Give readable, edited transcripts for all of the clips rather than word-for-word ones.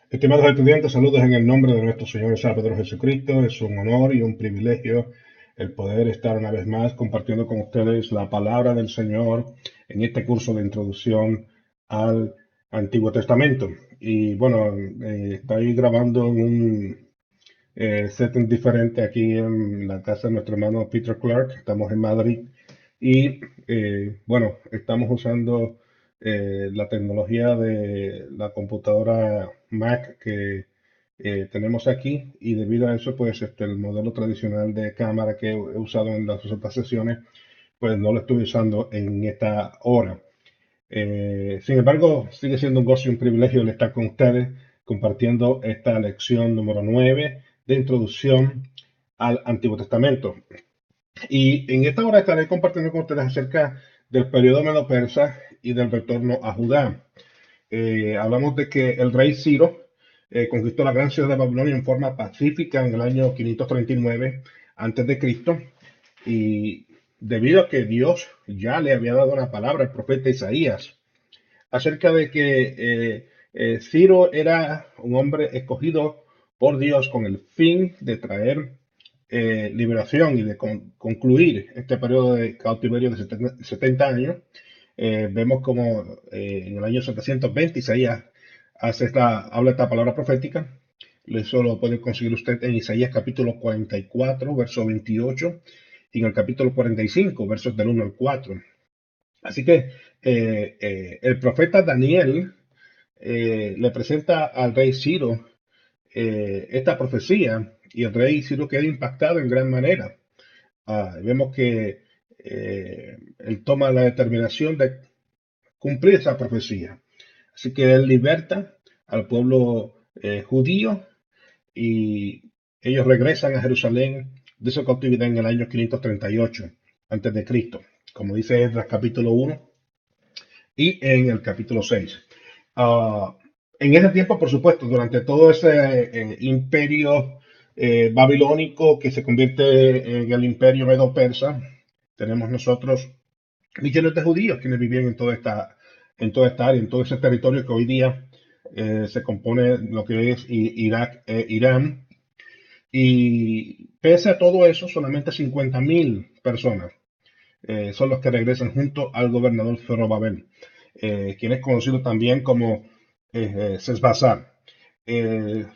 Estimados estudiantes, saludos en el nombre de nuestro Señor y Salvador Jesucristo. Es un honor y un privilegio el poder estar una vez más compartiendo con ustedes la palabra del Señor en este curso de introducción al Antiguo Testamento. Y bueno, estoy grabando en un setting diferente aquí en la casa de nuestro hermano Peter Clark. Estamos en Madrid y bueno, estamos usando la tecnología de la computadora Mac que tenemos aquí, y debido a eso, pues el modelo tradicional de cámara que he usado en las otras sesiones, pues no lo estoy usando en esta hora. Sin embargo, sigue siendo un gozo y un privilegio el estar con ustedes compartiendo esta lección número 9 de introducción al Antiguo Testamento. Y en esta hora estaré compartiendo con ustedes acerca del periodo medo-persa y del retorno a Judá. Hablamos de que el rey Ciro conquistó la gran ciudad de Babilonia en forma pacífica en el año 539 a.C. Y debido a que Dios ya le había dado una palabra al profeta Isaías acerca de que Ciro era un hombre escogido por Dios con el fin de traer liberación y de concluir este periodo de cautiverio de 70 años. Vemos como en el año 720 Isaías habla esta palabra profética. Eso lo puede conseguir usted en Isaías capítulo 44, verso 28, y en el capítulo 45, versos del 1 al 4. Así que el profeta Daniel le presenta al rey Ciro esta profecía, y el rey Ciro queda impactado en gran manera. Vemos que él toma la determinación de cumplir esa profecía. Así que él liberta al pueblo judío, y ellos regresan a Jerusalén de su cautividad en el año 538 antes de Cristo, como dice Esdras capítulo 1 y en el capítulo 6. Uh, en ese tiempo, por supuesto, durante todo ese imperio babilónico que se convierte en el imperio medo-persa, tenemos nosotros millones de judíos quienes vivían en toda esta área, en todo ese territorio que hoy día se compone lo que es Irak e Irán. Y pese a todo eso, solamente 50.000 personas son los que regresan junto al gobernador Zorobabel, quien es conocido también como Sesbazar.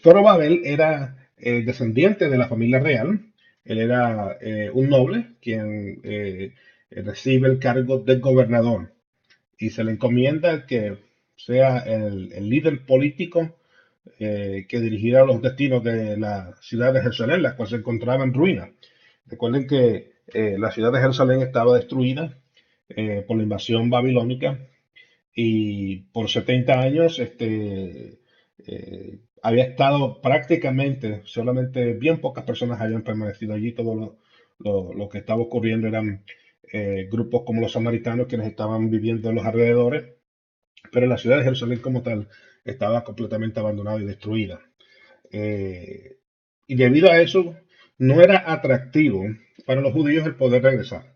Zorobabel era descendiente de la familia real. Él era un noble quien recibe el cargo de gobernador, y se le encomienda que sea el líder político que dirigirá los destinos de la ciudad de Jerusalén, la cual se encontraba en ruina. Recuerden que la ciudad de Jerusalén estaba destruida por la invasión babilónica, y por 70 años había estado prácticamente, solamente bien pocas personas habían permanecido allí. Todo lo que estaba ocurriendo eran grupos como los samaritanos, quienes estaban viviendo en los alrededores, pero la ciudad de Jerusalén como tal estaba completamente abandonada y destruida. Eh, y debido a eso, no era atractivo para los judíos el poder regresar.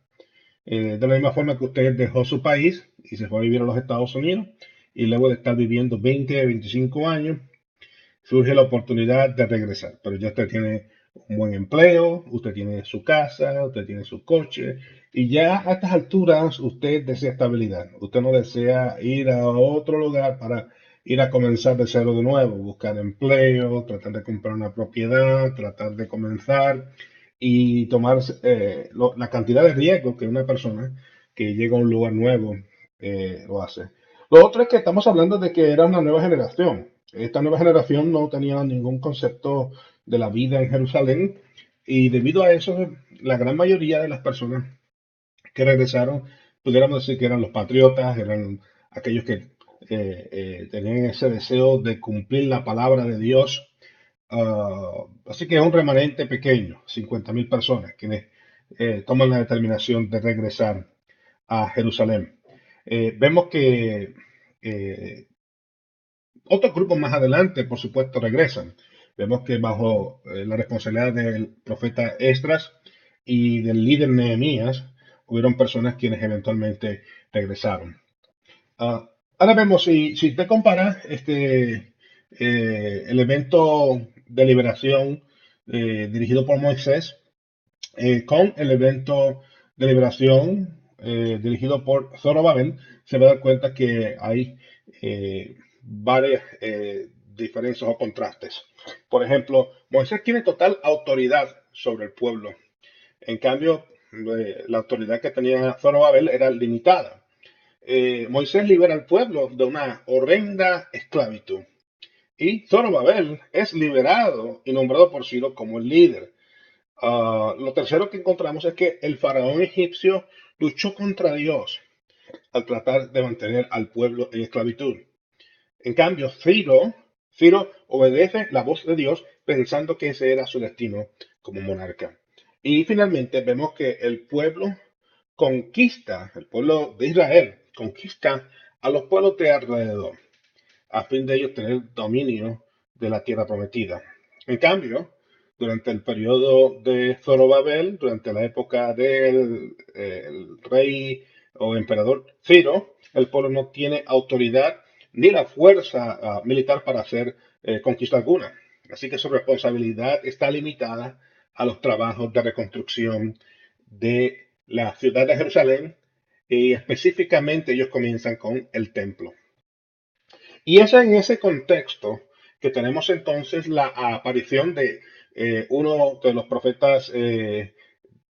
De la misma forma que usted dejó su país y se fue a vivir a los Estados Unidos, y luego de estar viviendo 20, 25 años, surge la oportunidad de regresar. Pero ya usted tiene un buen empleo, usted tiene su casa, usted tiene su coche, y ya a estas alturas usted desea estabilidad. Usted no desea ir a otro lugar para ir a comenzar de cero de nuevo, buscar empleo, tratar de comprar una propiedad, tratar de comenzar y tomar la cantidad de riesgo que una persona que llega a un lugar nuevo lo hace. Lo otro es que estamos hablando de que era una nueva generación. Esta nueva generación no tenía ningún concepto de la vida en Jerusalén, y debido a eso, la gran mayoría de las personas que regresaron, pudiéramos decir que eran los patriotas, eran aquellos que tenían ese deseo de cumplir la palabra de Dios. Así que es un remanente pequeño, 50.000 personas, quienes toman la determinación de regresar a Jerusalén. Vemos que eh, otros grupos más adelante, por supuesto, regresan. Vemos que bajo la responsabilidad del profeta Esdras y del líder Nehemías, hubieron personas quienes eventualmente regresaron. Ahora vemos, si usted compara el evento de liberación dirigido por Moisés con el evento de liberación dirigido por Zorobabel, se va a dar cuenta que hay varias diferencias o contrastes. Por ejemplo, Moisés tiene total autoridad sobre el pueblo. En cambio, la autoridad que tenía Zorobabel era limitada. Moisés libera al pueblo de una horrenda esclavitud. Y Zorobabel es liberado y nombrado por Ciro como el líder. Lo tercero que encontramos es que el faraón egipcio luchó contra Dios al tratar de mantener al pueblo en esclavitud. En cambio, Ciro obedece la voz de Dios pensando que ese era su destino como monarca. Y finalmente vemos que el pueblo de Israel conquista a los pueblos de alrededor a fin de ellos tener dominio de la tierra prometida. En cambio, durante el periodo de Zorobabel, durante la época del rey o emperador Ciro, el pueblo no tiene autoridad ni la fuerza militar para hacer conquista alguna. Así que su responsabilidad está limitada a los trabajos de reconstrucción de la ciudad de Jerusalén y específicamente ellos comienzan con el templo. Y es en ese contexto que tenemos entonces la aparición de uno de los profetas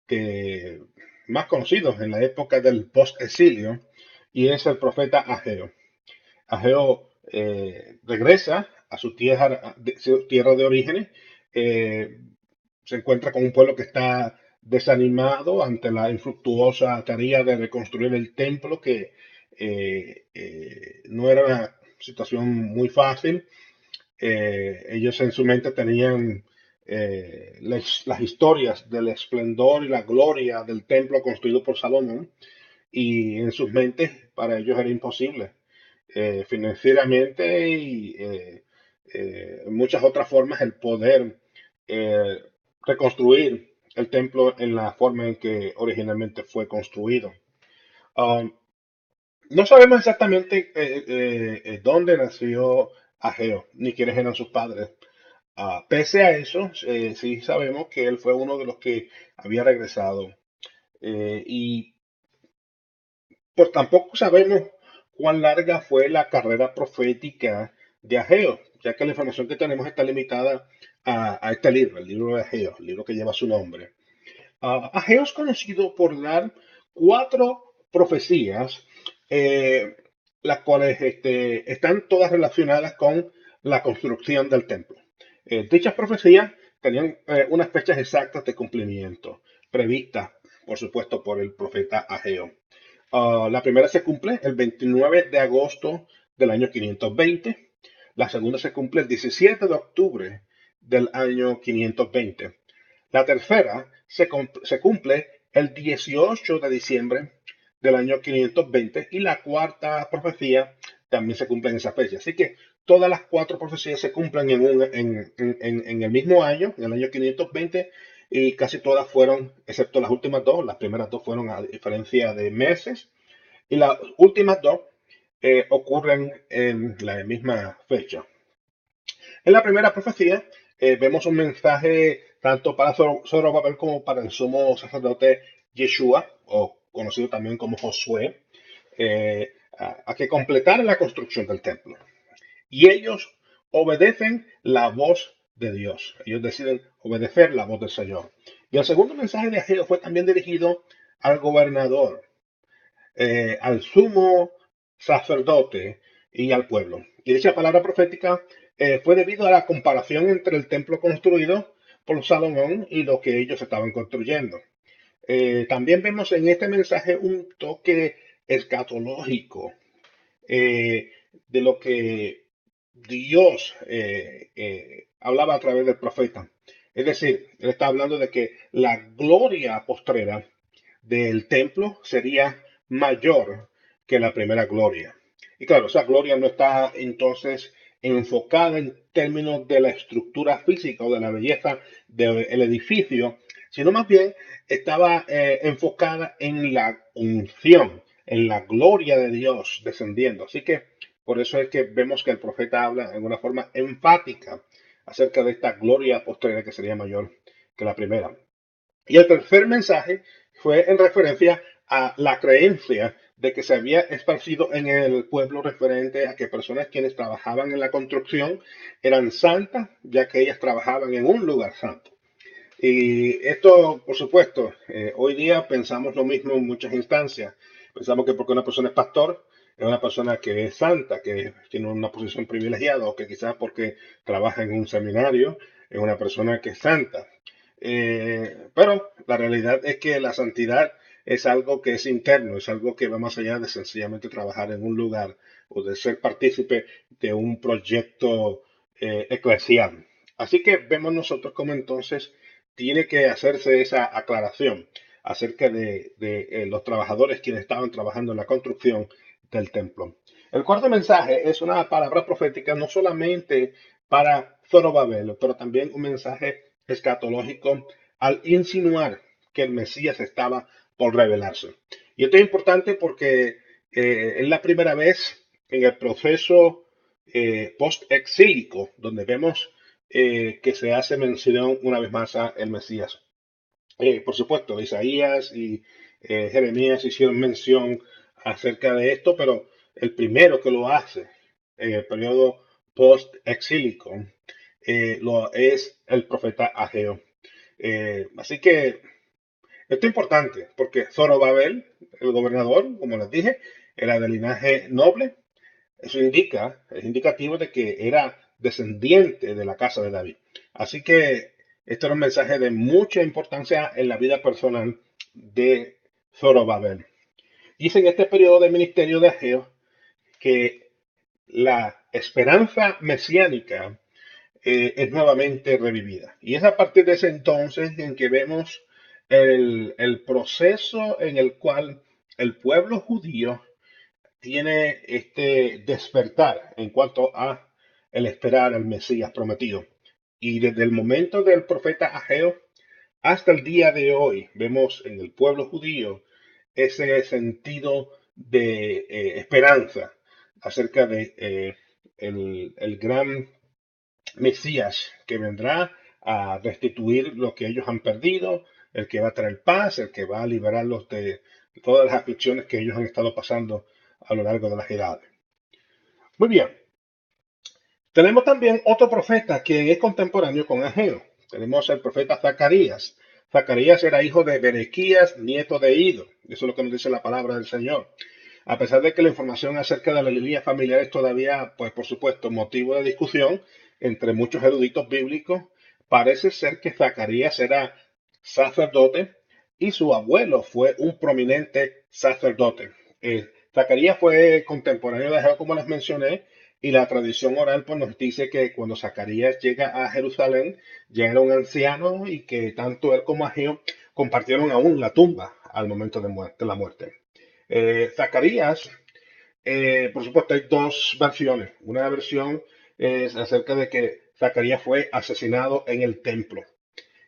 que, más conocidos en la época del post-exilio, y es el profeta Ageo. Ageo regresa a su tierra de origen, eh, se encuentra con un pueblo que está desanimado ante la infructuosa tarea de reconstruir el templo, que no era una situación muy fácil. Ellos en su mente tenían las historias del esplendor y la gloria del templo construido por Salomón, y en sus mentes para ellos era imposible financieramente y en muchas otras formas el poder eh, reconstruir el templo en la forma en que originalmente fue construido. Um, no sabemos exactamente dónde nació Ageo, ni quiénes eran sus padres. Pese a eso, sí sabemos que él fue uno de los que había regresado. Y pues tampoco sabemos cuán larga fue la carrera profética de Ageo, ya que la información que tenemos está limitada a este libro, el libro de Ageo, el libro que lleva su nombre. Ageo es conocido por dar 4 profecías, eh, las cuales están todas relacionadas con la construcción del templo. Dichas profecías tenían unas fechas exactas de cumplimiento, previstas, por supuesto, por el profeta Ageo. La primera se cumple el 29 de agosto del año 520. La segunda se cumple el 17 de octubre del año 520. La tercera se cumple el 18 de diciembre del año 520 y la cuarta profecía también se cumple en esa fecha. Así que todas las 4 profecías se cumplen en el mismo año, en el año 520, y casi todas fueron, excepto las últimas dos, las primeras dos fueron a diferencia de meses, y las últimas dos ocurren en la misma fecha. En la primera profecía vemos un mensaje tanto para Zorobabel como para el sumo sacerdote Yeshua, o conocido también como Josué, a que completaran la construcción del templo. Y ellos obedecen la voz de Dios. Ellos deciden obedecer la voz del Señor. Y el segundo mensaje de Ageo fue también dirigido al gobernador, al sumo sacerdote y al pueblo. Y dicha palabra profética fue debido a la comparación entre el templo construido por Salomón y lo que ellos estaban construyendo. También vemos en este mensaje un toque escatológico de lo que Dios hablaba a través del profeta. Es decir, él está hablando de que la gloria postrera del templo sería mayor que la primera gloria. Y claro, esa gloria no está entonces enfocada en términos de la estructura física o de la belleza del edificio, sino más bien estaba enfocada en la unción, en la gloria de Dios descendiendo. Así que Por eso es que vemos que el profeta habla en una forma enfática acerca de esta gloria postrera que sería mayor que la primera. Y el tercer mensaje fue en referencia a la creencia de que se había esparcido en el pueblo referente a que personas quienes trabajaban en la construcción eran santas, ya que ellas trabajaban en un lugar santo. Y esto, por supuesto, hoy día pensamos lo mismo en muchas instancias. Pensamos que porque una persona es pastor, es una persona que es santa, que tiene una posición privilegiada, o que quizás porque trabaja en un seminario, es una persona que es santa. Pero la realidad es que la santidad es algo que es interno, es algo que va más allá de sencillamente trabajar en un lugar o de ser partícipe de un proyecto eclesial. Así que vemos nosotros como entonces tiene que hacerse esa aclaración acerca de los trabajadores quienes estaban trabajando en la construcción del templo. El cuarto mensaje es una palabra profética no solamente para Zorobabel, pero también un mensaje escatológico al insinuar que el Mesías estaba por revelarse. Y esto es importante porque es la primera vez en el proceso post-exílico donde vemos que se hace mención una vez más a el Mesías. Por supuesto, Isaías y Jeremías hicieron mención acerca de esto, pero el primero que lo hace en el periodo post-exílico lo es el profeta Ageo. Así que esto es importante porque Zorobabel, el gobernador, como les dije, era de linaje noble. Eso es indicativo de que era descendiente de la casa de David. Así que este era un mensaje de mucha importancia en la vida personal de Zorobabel. Dice en este periodo de ministerio de Ageo que la esperanza mesiánica es nuevamente revivida. Y es a partir de ese entonces en que vemos el proceso en el cual el pueblo judío tiene este despertar en cuanto a el esperar al Mesías prometido. Y desde el momento del profeta Ageo hasta el día de hoy vemos en el pueblo judío ese sentido de esperanza acerca de el gran Mesías que vendrá a restituir lo que ellos han perdido, el que va a traer paz, el que va a liberarlos de todas las aflicciones que ellos han estado pasando a lo largo de las edades. Muy bien, tenemos también otro profeta que es contemporáneo con Ageo. Tenemos el profeta Zacarías. Zacarías era hijo de Berequías, nieto de Ido. Eso es lo que nos dice la palabra del Señor. A pesar de que la información acerca de la línea familiar es todavía, pues por supuesto, motivo de discusión entre muchos eruditos bíblicos, parece ser que Zacarías era sacerdote y su abuelo fue un prominente sacerdote. Zacarías fue contemporáneo de Ageo, como les mencioné, y la tradición oral pues, nos dice que cuando Zacarías llega a Jerusalén, ya era un anciano y que tanto él como Ageo compartieron aún la tumba al momento de la muerte. Zacarías, por supuesto, hay dos versiones. Una versión es acerca de que Zacarías fue asesinado en el templo.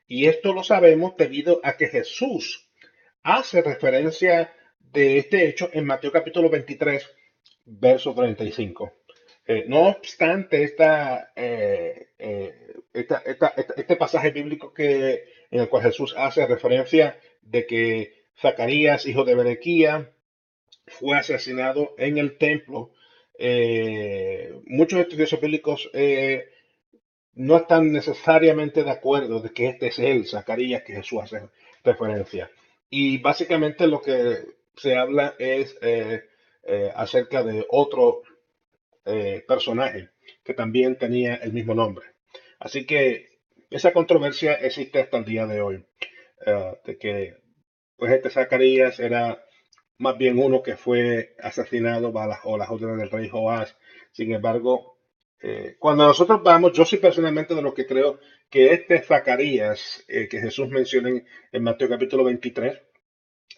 Y esto lo sabemos debido a que Jesús hace referencia de este hecho en Mateo capítulo 23, verso 35. No obstante, este pasaje bíblico en el cual Jesús hace referencia de que Zacarías, hijo de Berequía, fue asesinado en el templo. Muchos estudiosos bíblicos no están necesariamente de acuerdo de que este es el Zacarías que Jesús hace referencia. Y básicamente lo que se habla es acerca de otro personaje que también tenía el mismo nombre. Así que esa controversia existe hasta el día de hoy, de que pues este Zacarías era más bien uno que fue asesinado bajo las órdenes del rey Joás. Sin embargo, cuando nosotros vamos, yo soy personalmente de los que creo que este Zacarías que Jesús menciona en Mateo capítulo 23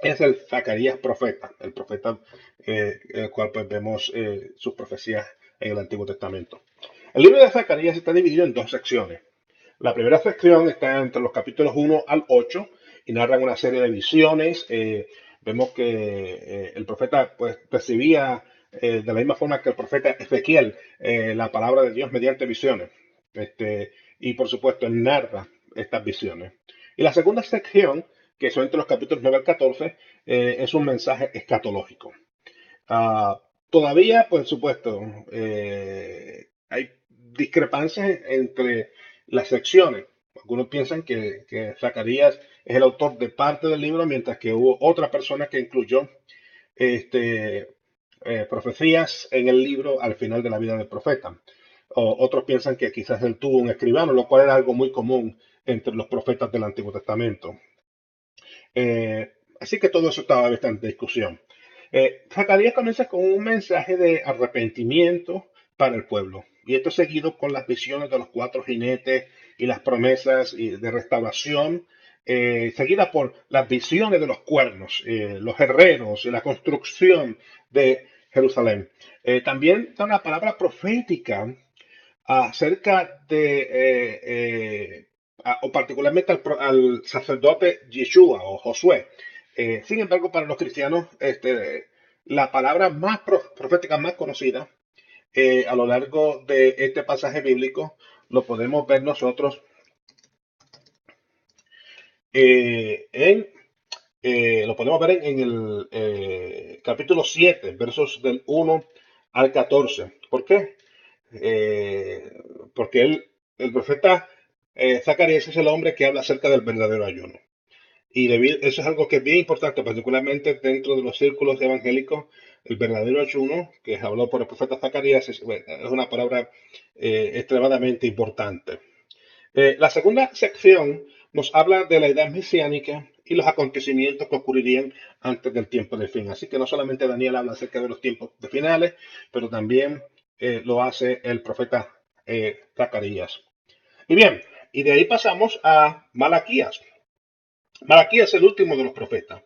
es el Zacarías profeta, el profeta el cual pues vemos sus profecías en el Antiguo Testamento. El libro de Zacarías está dividido en dos secciones. La primera sección está entre los capítulos 1 al 8 y narran una serie de visiones. Vemos que el profeta pues recibía de la misma forma que el profeta Ezequiel, la palabra de Dios mediante visiones. Y por supuesto, él narra estas visiones. Y la segunda sección, que son entre los capítulos 9 al 14, es un mensaje escatológico. Todavía, por supuesto, hay discrepancias entre las secciones. Algunos piensan que Zacarías es el autor de parte del libro, mientras que hubo otra persona que incluyó este, profecías en el libro al final de la vida del profeta. Otros piensan que quizás él tuvo un escribano, lo cual era algo muy común entre los profetas del Antiguo Testamento. Así que todo eso estaba bastante en discusión. Zacarías comienza con un mensaje de arrepentimiento para el pueblo. Y esto seguido con las visiones de los cuatro jinetes y las promesas de restauración, seguida por las visiones de los cuernos, los herreros y la construcción de Jerusalén. También da una palabra profética acerca de, o particularmente al sacerdote Yeshua o Josué. Sin embargo, para los cristianos, la palabra más profética más conocida a lo largo de este pasaje bíblico lo podemos ver nosotros en lo podemos ver en el capítulo 7, versos del 1 al 14. ¿Por qué? Eh, Porque el profeta Zacarías es el hombre que habla acerca del verdadero ayuno. Y eso es algo que es bien importante, particularmente dentro de los círculos evangélicos. El verdadero ayuno, que es hablado por el profeta Zacarías, bueno, es una palabra extremadamente importante. La segunda sección nos habla de la edad mesiánica y los acontecimientos que ocurrirían antes del tiempo del fin. Así que no solamente Daniel habla acerca de los tiempos de finales, pero también lo hace el profeta Zacarías. Y bien, y de ahí pasamos a Malaquías. Malaquías es el último de los profetas.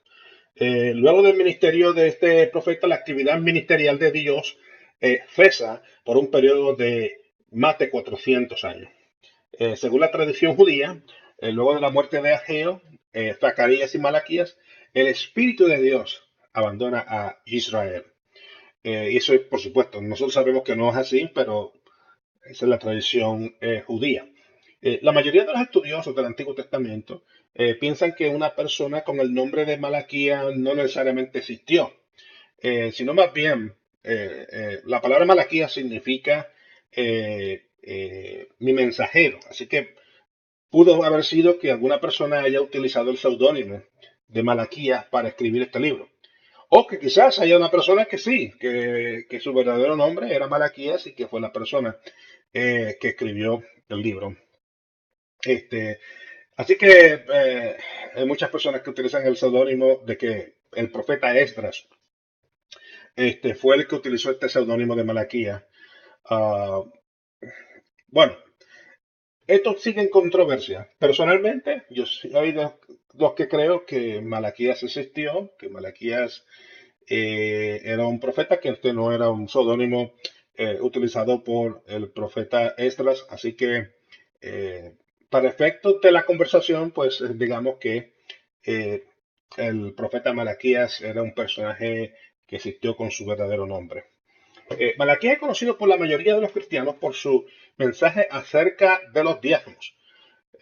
Luego del ministerio de este profeta, la actividad ministerial de Dios cesa por un periodo de más de 400 años. Según la tradición judía, luego de la muerte de Ageo, Zacarías y Malaquías, el Espíritu de Dios abandona a Israel. Y eso es, por supuesto, nosotros sabemos que no es así, pero esa es la tradición judía. La mayoría de los estudiosos del Antiguo Testamento piensan que una persona con el nombre de Malaquías no necesariamente existió, sino más bien la palabra Malaquías significa mi mensajero. Así que pudo haber sido que alguna persona haya utilizado el seudónimo de Malaquías para escribir este libro. O que quizás haya una persona que sí, que su verdadero nombre era Malaquías y que fue la persona que escribió el libro. Este, Así que hay muchas personas que utilizan el seudónimo de que el profeta Esdras fue el que utilizó este seudónimo de Malaquías. Ah, bueno, esto sigue en controversia. Personalmente, yo soy de los que creo que Malaquías existió, que Malaquías era un profeta, que este no era un seudónimo utilizado por el profeta Esdras. Así que, para efectos de la conversación, pues digamos que eh, el profeta Malaquías era un personaje que existió con su verdadero nombre. Malaquías es conocido por la mayoría de los cristianos por su mensaje acerca de los diezmos.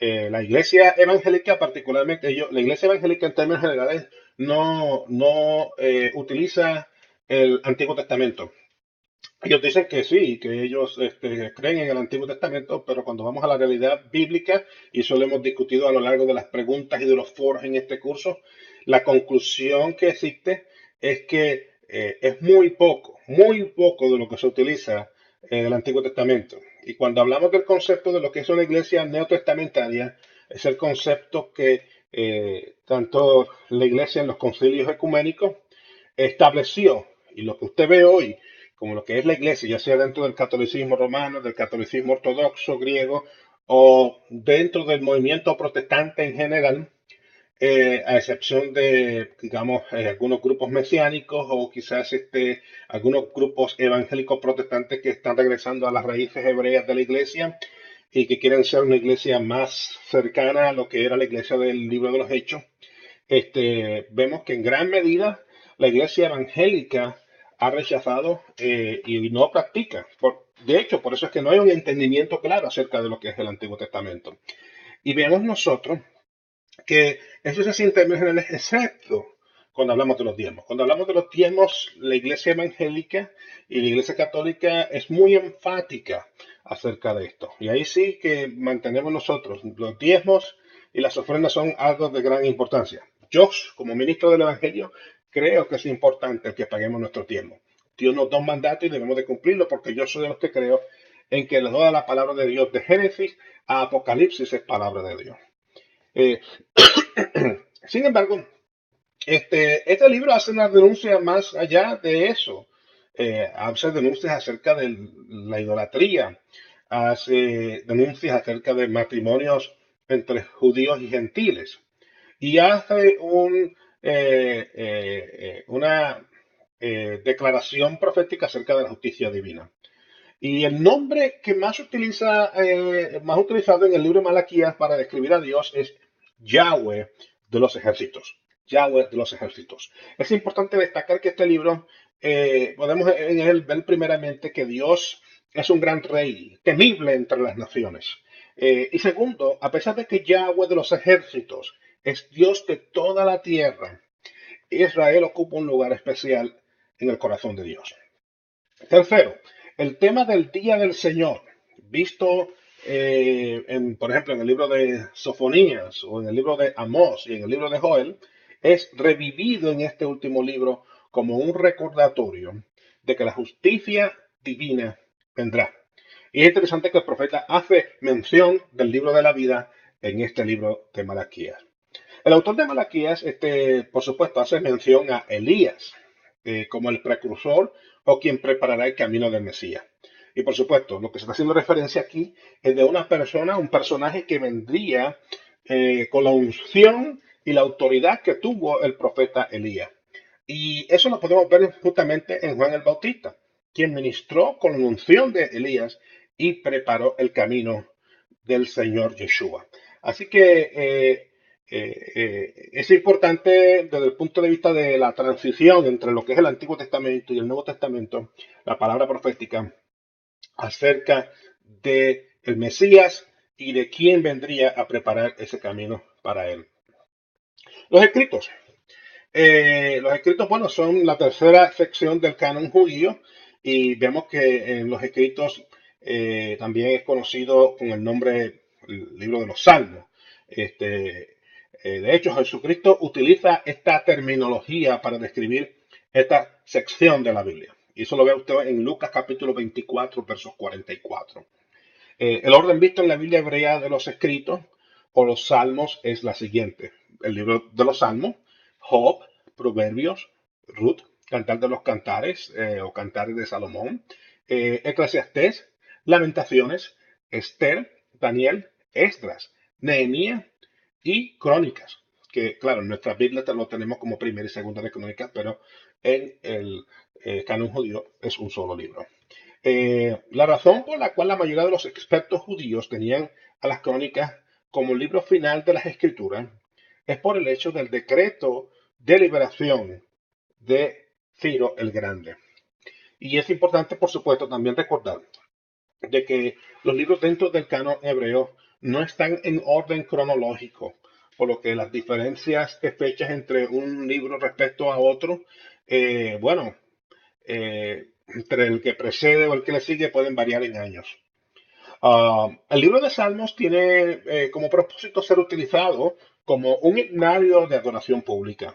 La iglesia evangélica, particularmente la iglesia evangélica en términos generales, no utiliza el Antiguo Testamento. Ellos dicen que sí, que ellos creen en el Antiguo Testamento, pero cuando vamos a la realidad bíblica, y eso lo hemos discutido a lo largo de las preguntas y de los foros en este curso, la conclusión que existe es que es muy poco de lo que se utiliza en el Antiguo Testamento. Y cuando hablamos del concepto de lo que es una iglesia neotestamentaria, es el concepto que tanto la iglesia en los concilios ecuménicos estableció, y lo que usted ve hoy como lo que es la iglesia, ya sea dentro del catolicismo romano, del catolicismo ortodoxo griego o dentro del movimiento protestante en general, a excepción de, digamos, algunos grupos mesiánicos o quizás algunos grupos evangélicos protestantes que están regresando a las raíces hebreas de la iglesia y que quieren ser una iglesia más cercana a lo que era la iglesia del libro de los Hechos. Vemos que en gran medida la iglesia evangélica ha rechazado y no practica. De hecho, por eso es que no hay un entendimiento claro acerca de lo que es el Antiguo Testamento. Y vemos nosotros que eso se siente en términos generales, excepto cuando hablamos de los diezmos. Cuando hablamos de los diezmos, la iglesia evangélica y la iglesia católica es muy enfática acerca de esto. Y ahí sí que mantenemos nosotros los diezmos y las ofrendas son algo de gran importancia. Yo, como ministro del evangelio, creo que es importante que paguemos nuestros diezmos. Dios nos da un mandato y debemos de cumplirlo porque yo soy de los que creo en que toda la palabra de Dios de Génesis a Apocalipsis es palabra de Dios. Eh, Sin embargo, este libro hace una denuncia más allá de eso. Hace denuncias acerca de la idolatría, hace denuncias acerca de matrimonios entre judíos y gentiles y hace una declaración profética acerca de la justicia divina. Y el nombre que más utilizado en el libro de Malaquías para describir a Dios es Yahweh de los ejércitos. Yahweh de los ejércitos. Es importante destacar que este libro, podemos en él ver primeramente que Dios es un gran rey, temible entre las naciones. Y segundo, a pesar de que Yahweh de los ejércitos es Dios de toda la tierra, Israel ocupa un lugar especial en el corazón de Dios. Tercero, el tema del día del Señor, visto por ejemplo, en el libro de Sofonías o en el libro de Amós y en el libro de Joel, es revivido en este último libro como un recordatorio de que la justicia divina vendrá. Y es interesante que el profeta hace mención del libro de la vida en este libro de Malaquías. El autor de Malaquías, por supuesto, hace mención a Elías como el precursor o quien preparará el camino del Mesías. Y por supuesto, lo que se está haciendo referencia aquí es de una persona, un personaje que vendría con la unción y la autoridad que tuvo el profeta Elías. Y eso lo podemos ver justamente en Juan el Bautista, quien ministró con la unción de Elías y preparó el camino del Señor Yeshua. Así que es importante desde el punto de vista de la transición entre lo que es el Antiguo Testamento y el Nuevo Testamento, la palabra profética acerca de el Mesías y de quién vendría a preparar ese camino para él. Los escritos. Los escritos, bueno, son la tercera sección del canon judío y vemos que en los escritos también es conocido con el nombre, el libro de los Salmos. De hecho, Jesucristo utiliza esta terminología para describir esta sección de la Biblia. Y eso lo ve usted en Lucas capítulo 24, versos 44. El orden visto en la Biblia hebrea de los escritos o los salmos es la siguiente. El libro de los salmos, Job, Proverbios, Ruth, Cantar de los Cantares o Cantares de Salomón, Eclesiastés, Lamentaciones, Esther, Daniel, Esdras, Nehemías y Crónicas. Que claro, en nuestra Biblia lo tenemos como primera y segunda de Crónicas, pero en el canon judío es un solo libro. La razón por la cual la mayoría de los expertos judíos tenían a las crónicas como libro final de las escrituras es por el hecho del decreto de liberación de Ciro el Grande. Y es importante, por supuesto, también recordar de que los libros dentro del canon hebreo no están en orden cronológico, por lo que las diferencias de fechas entre un libro respecto a otro, bueno, entre el que precede o el que le sigue pueden variar en años. El libro de Salmos tiene como propósito ser utilizado como un himnario de adoración pública.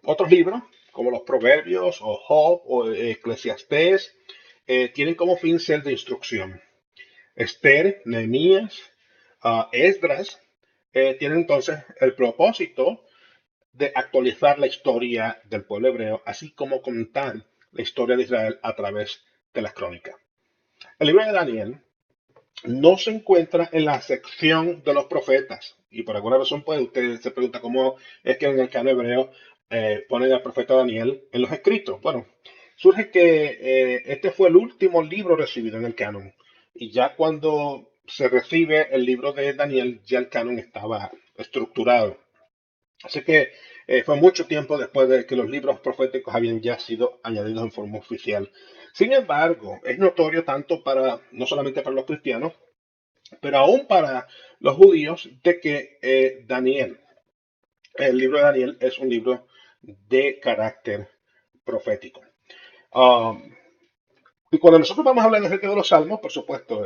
Otros libros, como los Proverbios o Job o Eclesiastés, tienen como fin ser de instrucción. Esther, Nehemías, Esdras, tienen entonces el propósito de actualizar la historia del pueblo hebreo, así como contar la historia de Israel a través de las crónicas. El libro de Daniel no se encuentra en la sección de los profetas. Y por alguna razón, pues usted se pregunta cómo es que en el canon hebreo ponen al profeta Daniel en los escritos. Bueno, surge que este fue el último libro recibido en el canon. Y ya cuando se recibe el libro de Daniel, ya el canon estaba estructurado. Así que fue mucho tiempo después de que los libros proféticos habían ya sido añadidos en forma oficial. Sin embargo, es notorio tanto para, no solamente para los cristianos, pero aún para los judíos, de que Daniel, el libro de Daniel es un libro de carácter profético. Um, y cuando nosotros vamos a hablar acerca de los salmos, por supuesto,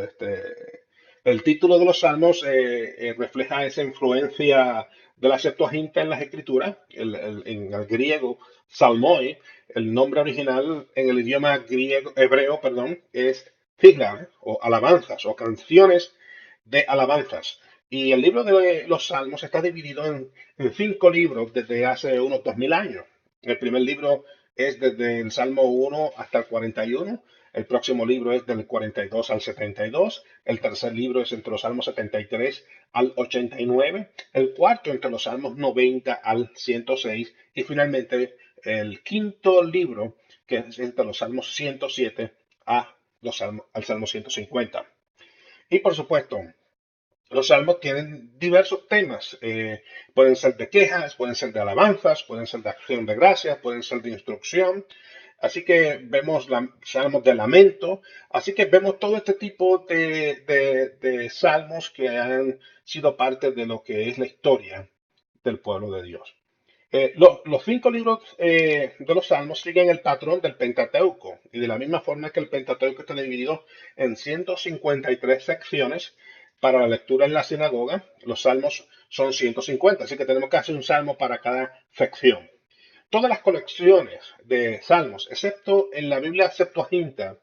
el título de los salmos refleja esa influencia de la Septuaginta en las escrituras, en el griego salmoi, el nombre original en el idioma griego, hebreo, perdón, es Tehillah, o alabanzas, o canciones de alabanzas. Y el libro de los salmos está dividido en 5 libros desde hace unos 2000 años. El primer libro es desde el Salmo 1 hasta el 41. El próximo libro es del 42 al 72. El tercer libro es entre los Salmos 73 al 89. El cuarto entre los Salmos 90 al 106. Y finalmente el quinto libro, que es entre los Salmos 107 al Salmo 150. Y por supuesto, los salmos tienen diversos temas. Pueden ser de quejas, pueden ser de alabanzas, pueden ser de acción de gracias, pueden ser de instrucción. Así que vemos salmos de lamento. Así que vemos todo este tipo de salmos que han sido parte de lo que es la historia del pueblo de Dios. Los 5 libros de los salmos siguen el patrón del Pentateuco. Y de la misma forma que el Pentateuco está dividido en 153 secciones para la lectura en la sinagoga, los salmos son 150. Así que tenemos casi un salmo para cada sección. Todas las colecciones de salmos, excepto en la Biblia Septuaginta,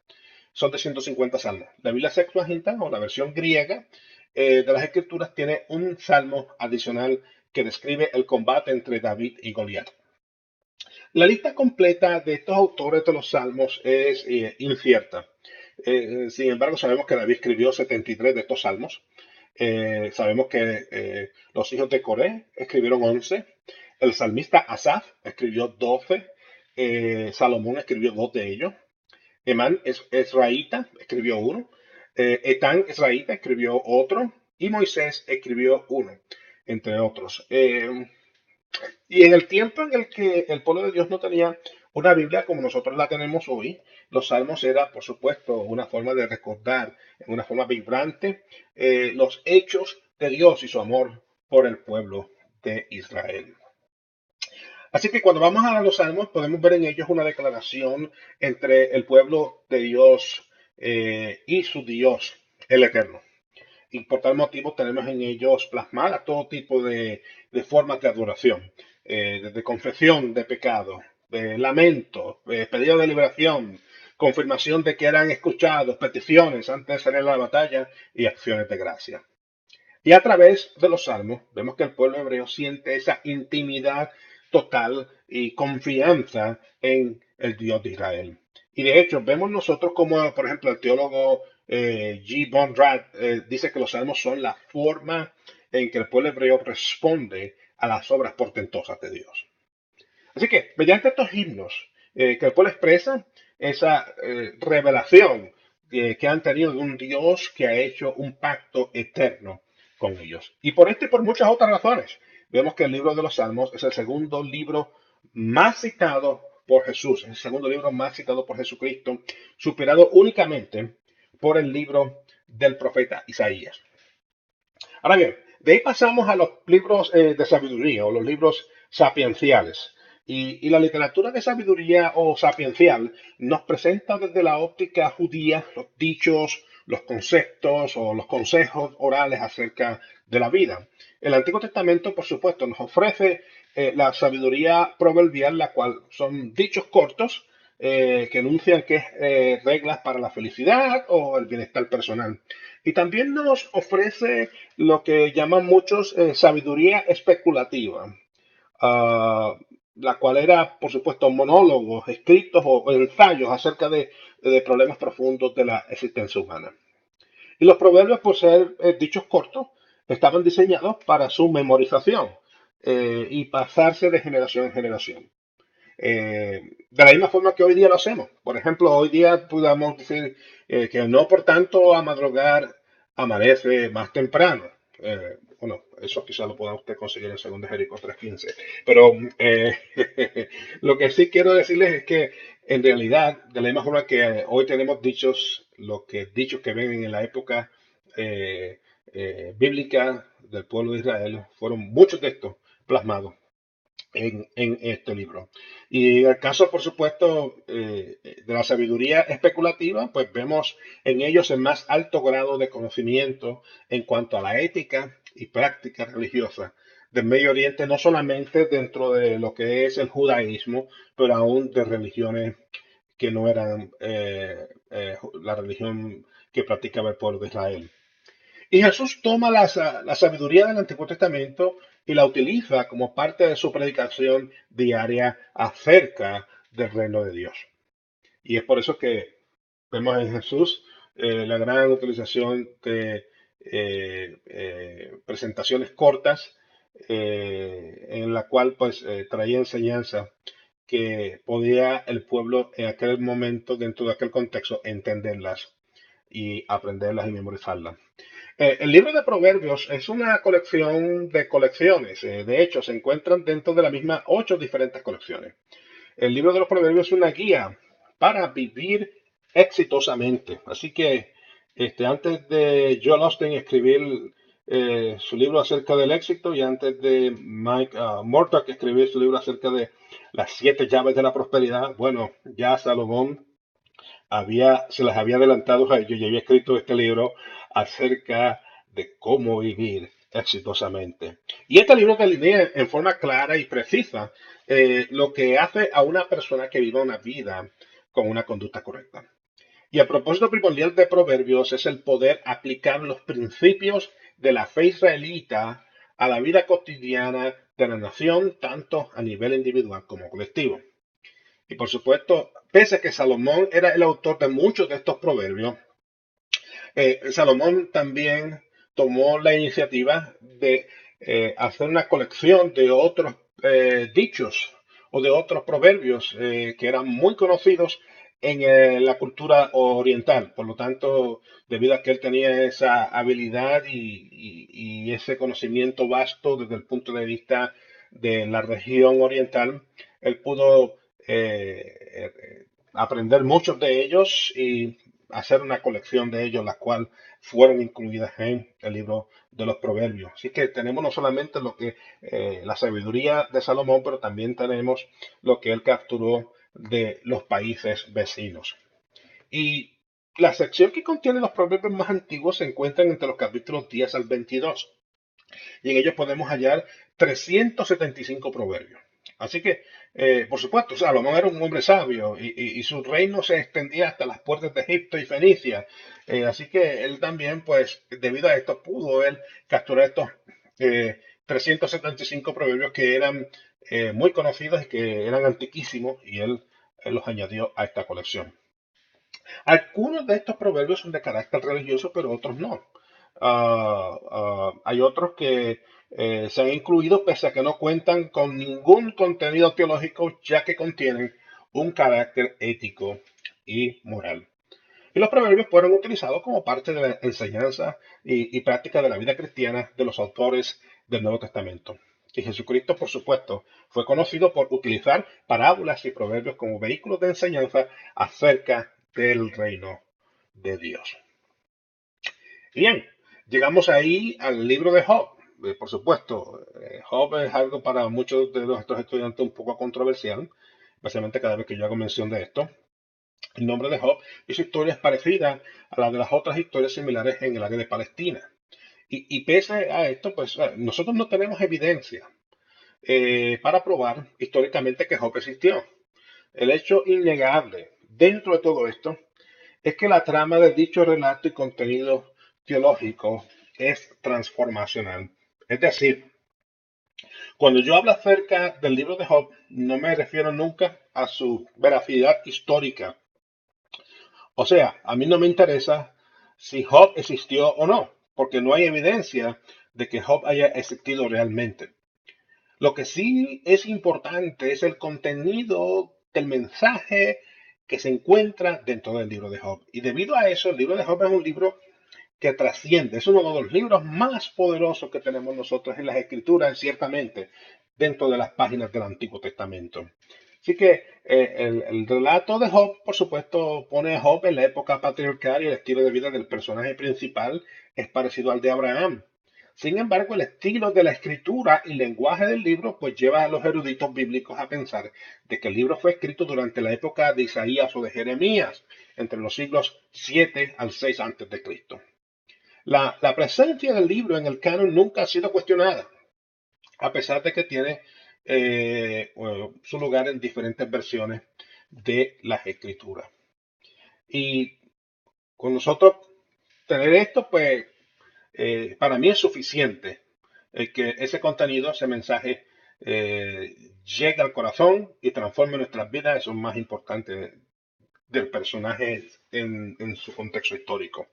son de 150 salmos. La Biblia Septuaginta, o la versión griega de las Escrituras, tiene un salmo adicional que describe el combate entre David y Goliat. La lista completa de estos autores de los salmos es incierta. Sin embargo, sabemos que David escribió 73 de estos salmos. Sabemos que los hijos de Coré escribieron 11. El salmista Asaf escribió 12. Salomón escribió 2 de ellos. Emán Esraíta escribió uno. Etán Esraíta escribió otro. Y Moisés escribió uno, entre otros. Y en el tiempo en el que el pueblo de Dios no tenía una Biblia como nosotros la tenemos hoy, los salmos era, por supuesto, una forma de recordar, en una forma vibrante, los hechos de Dios y su amor por el pueblo de Israel. Así que cuando vamos a los salmos, podemos ver en ellos una declaración entre el pueblo de Dios y su Dios, el Eterno. Y por tal motivo tenemos en ellos plasmada todo tipo de formas de adoración, desde confesión de pecado, de lamento, pedido de liberación, confirmación de que eran escuchados, peticiones antes de salir a la batalla y acciones de gracia. Y a través de los salmos vemos que el pueblo hebreo siente esa intimidad total y confianza en el Dios de Israel. Y de hecho, vemos nosotros como, por ejemplo, el teólogo G. Von Rad dice que los salmos son la forma en que el pueblo hebreo responde a las obras portentosas de Dios. Así que, mediante estos himnos que el pueblo expresa esa revelación que han tenido de un Dios que ha hecho un pacto eterno con ellos. Y por este y por muchas otras razones, vemos que el libro de los Salmos es el segundo libro más citado por Jesús, es el segundo libro más citado por Jesucristo, superado únicamente por el libro del profeta Isaías. Ahora bien, de ahí pasamos a los libros de sabiduría o los libros sapienciales. Y la literatura de sabiduría o sapiencial nos presenta desde la óptica judía los dichos, los conceptos o los consejos orales acerca de la vida. El Antiguo Testamento, por supuesto, nos ofrece la sabiduría proverbial, la cual son dichos cortos que enuncian que es reglas para la felicidad o el bienestar personal. Y también nos ofrece lo que llaman muchos sabiduría especulativa, uh, la cual era, por supuesto, monólogos, escritos o ensayos acerca de problemas profundos de la existencia humana. Y los proverbios, por ser dichos cortos, estaban diseñados para su memorización y pasarse de generación en generación. De la misma forma que hoy día lo hacemos. Por ejemplo, hoy día podemos decir que no por tanto a madrugar amanece más temprano. Bueno, eso quizá lo pueda usted conseguir en 2 Jericó 3:15. Pero lo que sí quiero decirles es que en realidad, de la misma forma que hoy tenemos dichos que ven en la época eh, bíblica del pueblo de Israel, fueron muchos de estos plasmados en este libro. Y en el caso, por supuesto, de la sabiduría especulativa, pues vemos en ellos el más alto grado de conocimiento en cuanto a la ética y práctica religiosa del Medio Oriente, no solamente dentro de lo que es el judaísmo, pero aún de religiones que no eran la religión que practicaba el pueblo de Israel. Y Jesús toma la sabiduría del Antiguo Testamento y la utiliza como parte de su predicación diaria acerca del reino de Dios. Y es por eso que vemos en Jesús la gran utilización de presentaciones cortas en la cual pues traía enseñanza que podía el pueblo en aquel momento, dentro de aquel contexto, entenderlas y aprenderlas y memorizarlas. El libro de Proverbios es una colección de colecciones. De hecho, se encuentran dentro de la misma 8 diferentes colecciones. El libro de los Proverbios es una guía para vivir exitosamente. Así que antes de Joel Austin escribir su libro acerca del éxito y antes de Mike Murdock escribir su libro acerca de las 7 llaves de la prosperidad, bueno, ya Salomón se las había adelantado a ellos y había escrito este libro acerca de cómo vivir exitosamente. Y este libro delinea en forma clara y precisa lo que hace a una persona que viva una vida con una conducta correcta. Y el propósito primordial de Proverbios es el poder aplicar los principios de la fe israelita a la vida cotidiana de la nación, tanto a nivel individual como colectivo. Y por supuesto, pese a que Salomón era el autor de muchos de estos proverbios, Salomón también tomó la iniciativa de hacer una colección de otros dichos o de otros proverbios que eran muy conocidos en la cultura oriental. Por lo tanto, debido a que él tenía esa habilidad y ese conocimiento vasto desde el punto de vista de la región oriental, él pudo aprender muchos de ellos y hacer una colección de ellos, las cuales fueron incluidas en el libro de los Proverbios. Así que tenemos no solamente lo que la sabiduría de Salomón, pero también tenemos lo que él capturó de los países vecinos. Y la sección que contiene los proverbios más antiguos se encuentra entre los capítulos 10 al 22 y en ellos podemos hallar 375 proverbios. Así que, por supuesto, Salomón era un hombre sabio y su reino se extendía hasta las puertas de Egipto y Fenicia. Así que él también, pues, debido a esto, pudo él capturar estos 375 proverbios que eran muy conocidos y que eran antiquísimos y él los añadió a esta colección. Algunos de estos proverbios son de carácter religioso, pero otros no. Hay otros que se han incluido pese a que no cuentan con ningún contenido teológico, ya que contienen un carácter ético y moral. Y los proverbios fueron utilizados como parte de la enseñanza y práctica de la vida cristiana de los autores del Nuevo Testamento. Y Jesucristo, por supuesto, fue conocido por utilizar parábolas y proverbios como vehículos de enseñanza acerca del reino de Dios. Bien, llegamos ahí al libro de Job. Por supuesto, Job es algo para muchos de estos estudiantes un poco controversial, especialmente cada vez que yo hago mención de esto. El nombre de Job y su historia es parecida a la de las otras historias similares en el área de Palestina. Y pese a esto, pues nosotros no tenemos evidencia para probar históricamente que Job existió. El hecho innegable dentro de todo esto es que la trama de dicho relato y contenido teológico es transformacional. Es decir, cuando yo hablo acerca del libro de Job, no me refiero nunca a su veracidad histórica. O sea, a mí no me interesa si Job existió o no, porque no hay evidencia de que Job haya existido realmente. Lo que sí es importante es el contenido del mensaje que se encuentra dentro del libro de Job. Y debido a eso, el libro de Job es un libro que trasciende. Es uno de los libros más poderosos que tenemos nosotros en las Escrituras, ciertamente, dentro de las páginas del Antiguo Testamento. Así que el relato de Job, por supuesto, pone a Job en la época patriarcal y el estilo de vida del personaje principal es parecido al de Abraham. Sin embargo, el estilo de la escritura y lenguaje del libro pues lleva a los eruditos bíblicos a pensar de que el libro fue escrito durante la época de Isaías o de Jeremías, entre los siglos 7 al 6 antes de Cristo. La presencia del libro en el canon nunca ha sido cuestionada, a pesar de que tiene su lugar en diferentes versiones de las escrituras. Y con nosotros tener esto, pues para mí es suficiente que ese contenido, ese mensaje, llegue al corazón y transforme nuestras vidas. Eso es más importante del personaje en su contexto histórico.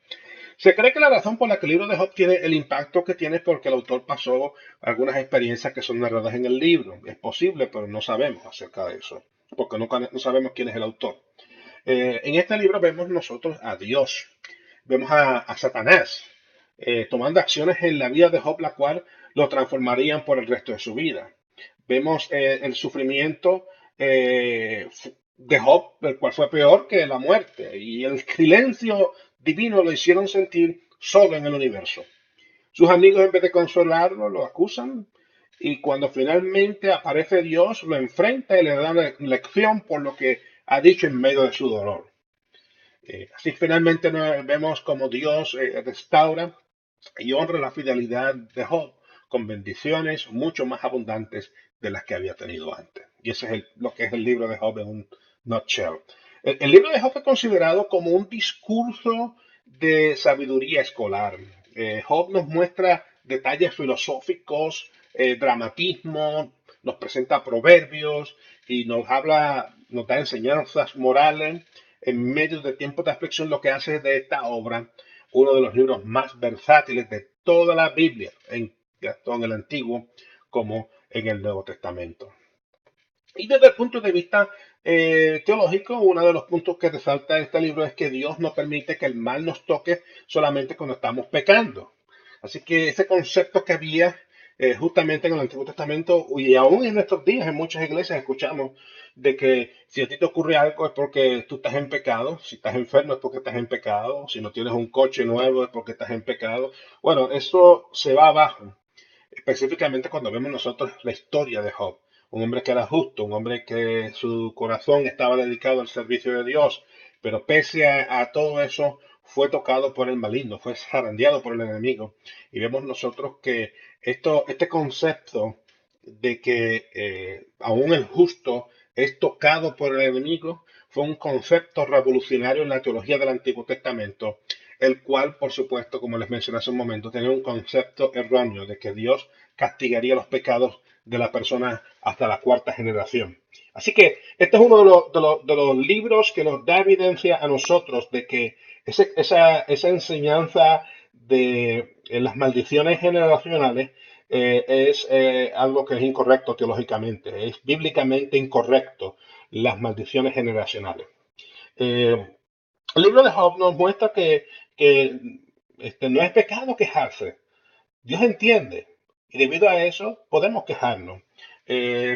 Se cree que la razón por la que el libro de Job tiene el impacto que tiene es porque el autor pasó algunas experiencias que son narradas en el libro. Es posible, pero no sabemos acerca de eso, porque no sabemos quién es el autor. En este libro vemos nosotros a Dios, vemos a Satanás tomando acciones en la vida de Job, la cual lo transformarían por el resto de su vida. Vemos el sufrimiento de Job, el cual fue peor que la muerte, y el silencio divino lo hicieron sentir solo en el universo. Sus amigos, en vez de consolarlo, lo acusan, y cuando finalmente aparece Dios, lo enfrenta y le da una lección por lo que ha dicho en medio de su dolor. Así finalmente vemos como Dios restaura y honra la fidelidad de Job con bendiciones mucho más abundantes de las que había tenido antes. Y ese es lo que es el libro de Job en un nutshell. El libro de Job es considerado como un discurso de sabiduría escolar. Job nos muestra detalles filosóficos, dramatismo, nos presenta proverbios y nos da enseñanzas morales en medio de tiempos de aflicción, lo que hace de esta obra uno de los libros más versátiles de toda la Biblia, tanto en el Antiguo como en el Nuevo Testamento. Y desde el punto de vista teológico, uno de los puntos que resalta este libro es que Dios no permite que el mal nos toque solamente cuando estamos pecando. Así que ese concepto que había justamente en el Antiguo Testamento y aún en nuestros días en muchas iglesias escuchamos de que si a ti te ocurre algo es porque tú estás en pecado, si estás enfermo es porque estás en pecado, si no tienes un coche nuevo es porque estás en pecado. Bueno, eso se va abajo, específicamente cuando vemos nosotros la historia de Job. Un hombre que era justo, un hombre que su corazón estaba dedicado al servicio de Dios, pero pese a todo eso fue tocado por el maligno, fue zarandeado por el enemigo. Y vemos nosotros que este concepto de que aún el justo es tocado por el enemigo fue un concepto revolucionario en la teología del Antiguo Testamento, el cual, por supuesto, como les mencioné hace un momento, tenía un concepto erróneo de que Dios castigaría los pecados de la persona hasta la cuarta generación. Así que este es uno de los libros que nos da evidencia a nosotros de que esa enseñanza de las maldiciones generacionales es algo que es incorrecto teológicamente, es bíblicamente incorrecto las maldiciones generacionales. Eh, el libro de Job nos muestra que no es pecado quejarse. Dios entiende. Y debido a eso podemos quejarnos.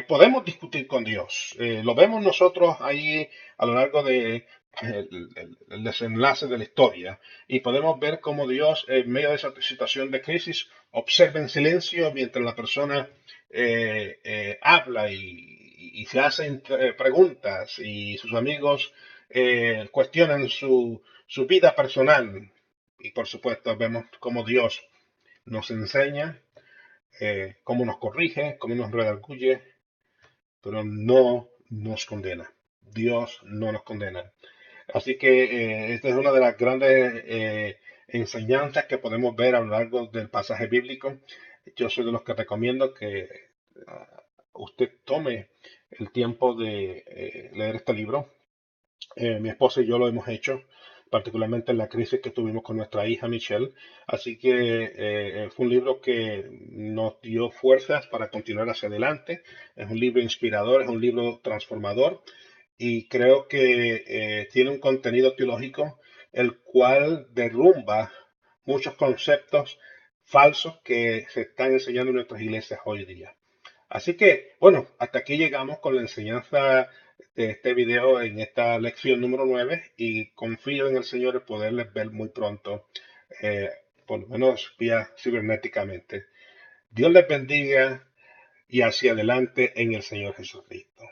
Podemos discutir con Dios. Lo vemos nosotros ahí a lo largo de el desenlace de la historia. Y podemos ver cómo Dios, en medio de esa situación de crisis, observa en silencio mientras la persona habla y se hacen preguntas y sus amigos cuestionan su vida personal. Y por supuesto vemos cómo Dios nos enseña, cómo nos corrige, cómo nos redarguye, pero no nos condena. Dios no nos condena. Así que esta es una de las grandes enseñanzas que podemos ver a lo largo del pasaje bíblico. Yo soy de los que recomiendo que usted tome el tiempo de leer este libro. Mi esposa y yo lo hemos hecho, particularmente en la crisis que tuvimos con nuestra hija Michelle. Así que fue un libro que nos dio fuerzas para continuar hacia adelante. Es un libro inspirador, es un libro transformador y creo que tiene un contenido teológico el cual derrumba muchos conceptos falsos que se están enseñando en nuestras iglesias hoy día. Así que, bueno, hasta aquí llegamos con la enseñanza de este video en esta lección número 9 y confío en el Señor en poderles ver muy pronto, eh, por lo menos vía cibernéticamente. Dios les bendiga y hacia adelante en el Señor Jesucristo.